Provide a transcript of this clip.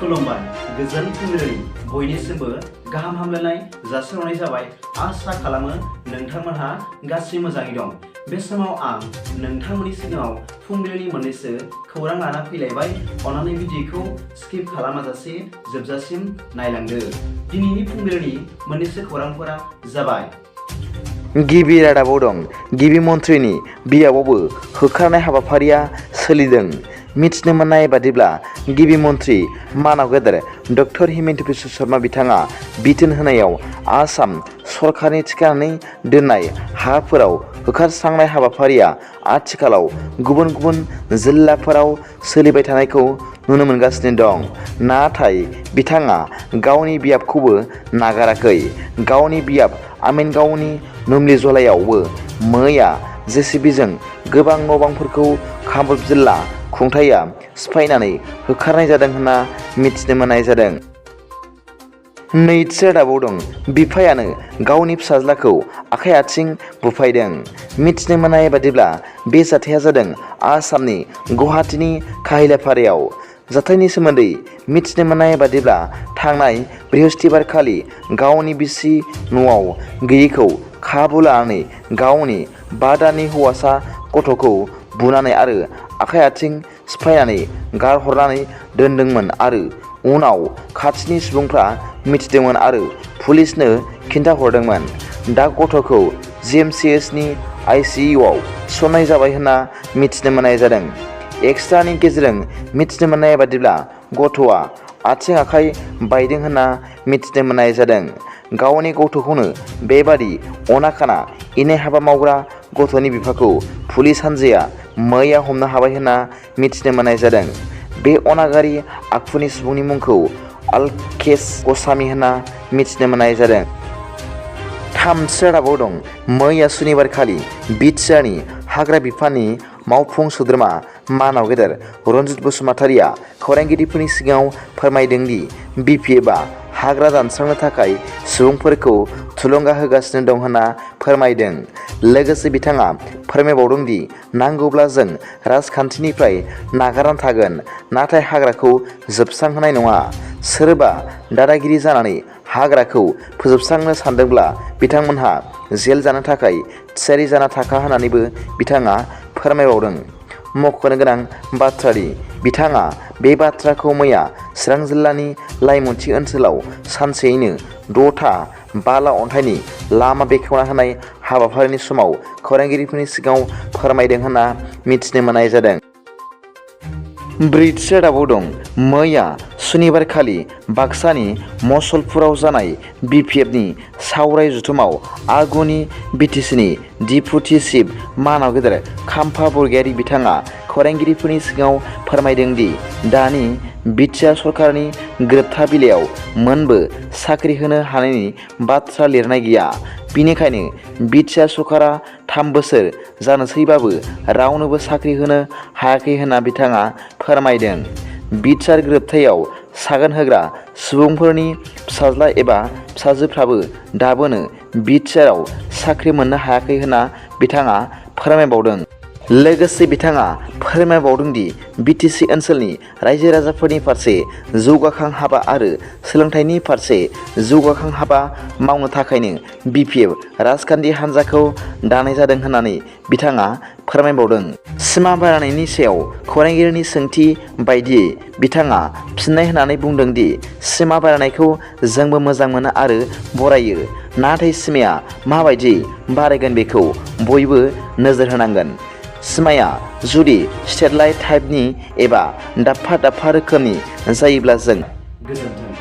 खुलुमबाय गोजोन फुंबिलिनि बयनिसिमबो गाहाम हामलायनाय जासिहरनाय जाबाय। आसा खालामो नोंथांमोनहा गासै मोजाङै दं। बे समाव आं नोंथांमोननि सिगाङाव फुंबिलिनि मोननैसो खौरां लाना फैलायबाय। अन्नानै भिडिअखौ स्किप खालामाजासे जोबजासिम नायलांदो। दिनैनि फुंबिलिनि मोननैसो खौरांफोरा जाबाय। गिबि रादाबाव दं। गिबि मन्थ्रिनि बियाबावबो होखारनाय हाबाफारिया सोलिदों। मिथिनो मोननाय बादिब्ला गिबि मन्थ्रि मानाव गेदेर डक्टर हिमन्त बिश्व शर्मा बिथाङा बिथोन होनायाव आसाम सरकारनि थिखानानै दोननाय हाफोराव होखारस्रांनाय हाबाफारिया आथिखालाव गुबुन गुबुन जिल्लाफोराव सोलिबाय थानायखौ नुनो मोनगासिनो दं। नाथाय बिथाङा गावनि बियाबखौबो नागाराखै। गावनि बियाब आमिनगावनि नुमलि जलायावबो मैया जेसिबिजों गोबां न'-बांफोरखौ कामरुप जिल्ला खुंथाया सिफायनानै होखारनाय जादों होनना मिथिनो मोननाय जादों। नैथि रादाबाव दं। बिफायानो गावनि फिसाज्लाखौ आखाइ आथिं बुफायदों। मिथिनो मोननाय बादिब्ला बे जाथाया जादों आसामनि गुवाहाटीनि काहिलापारायाव। जाथायनि सोमोन्दै मिथिनो मोननाय बादिब्ला थांनाय बृहस्पतिबारखालि गावनि बिसि न'आव गैयैखौ खाबु लानानै गावनि 5 दाननि हौवासा गथ'खौ बुनानै आरो आखाइ आथिं सिफायनानै गारहरनानै दोनदोंमोन आरो उनाव खाथिनि सुबुंफ्रा मिथिदोंमोन आरो पुलिसनो खिन्थाहरदोंमोन। दा गथ'खौ GMCHनि ICUआव थिसननाय जाबाय होनना मिथिनो मोननाय जादों। एक्सट्रानि गेजेरजों मिथिनो मोननाय बादिब्ला गथ'आ आथिं आखाइ बायदों होनना मिथिनो मोननाय जादों। गावनि गथ'खौनो बेबादि अनाखाना इनाय हाबा मावग्रा गथ'नि बिफाखौ पुलिस हान्जाया मैया हमनो हाबाय होनना मिथिनो मोननाय जादों। बे अनागारि आखुनि सुबुंनि मुंखौ अलकेश गस्वामी होनना मिथिनो मोननाय जादों। थामथि रादाबाव दं। मैया सुनिबारखालि बिटिआरनि हाग्रा बिफाननि मावफुं सोद्रोमा मानाव गेदेर रनजित बसुमतारिया खौरांगिरिफोरनि सिगाङाव फोरमायदों दि BPFआ हाग्रा दानस्रांनो थाखाय सुबुंफोरखौ थुलुंगा होगासिनो दं होनना फोरमायदों। लोगोसे बिथाङा फोरमायबावदों दि नांगौब्ला जों राजखान्थिनिफ्राय नागारना थागोन, नाथाय हाग्राखौ जोबस्रांहोनाय नङा। सोरबा दादागिरि जानानै हाग्राखौ फोजोबस्रांनो सानदोंब्ला बिथांमोनहा जेल जानो थाखाय थियारि जाना थाखा होननानैबो बिथाङा फोरमायबावदों। मख'नो गोनां बाथ्रा दि बिथाङा बे बाथ्राखौ मैया चिरां जिल्लानि लाइमुथि ओनसोलाव सानसेयैनो 6था बाला अन्थाइनि लामा बेखेवना होनाय हाबाफारिनि समाव खौरांगिरिफोरनि सिगाङाव फोरमायदों होनना मिथिनो मोननाय जादों। ब्रैथि रादाबाव दं। मैया सुनिबारखालि बाक्सानि मसलपुराव जानाय BPFनि सावराय जथुमाव आगुनि BTCनि डिपुटि चिफ मानाव गेदेर खाम्फा बरगयारी बिथाङा खौरांगिरिफोरनि सिगाङाव फोरमायदों दि दानि बिटिआर सरकारनि गोरोबथा बिलाइयाव मोनबो साख्रि होनो हानायनि बाथ्रा लिरनाय गैया। बिनिखायनो बिटिआर सरकारा 3 बोसोर जानोसैबाबो रावनोबो साख्रि होनो हायाखै होनना बिथाङा फोरमायदों। बिटिआर गोरोबथायाव सागान होग्रा सुबुंफोरनि फिसाज्ला एबा फिसाजोफ्राबो दाबोनो बिटिआरआव साख्रि मोननो हायाखै होनना बिथाङा फोरमायबावदों। लोगोसे बिथाङा फोरमायबावदों दि BTC ओनसोलनि रायजो राजाफोरनि फारसे जौगाखां हाबा आरो सोलोंथाइनि फारसे जौगाखां हाबा मावनो थाखायनो BPF राजखान्थि हान्जाखौ दानाय जादों होननानै बिथाङा फोरमायबावदों। सिमा बारायनायनि सायाव खौरांगिरिनि सोंथि बायदियै बिथाङा फिननाय होनानै बुंदों दि सिमा बारायनायखौ जोंबो मोजां मोनो आरो बरायो, नाथाय सिमाया माबायदि बारायगोन बेखौ बयबो नोजोर होनांगोन। सिमाया जुदि स्टेटलाइट टाइपनि एबा दाबफा दाबफा रोखोमनि जायोब्ला जों गोजोन्थों।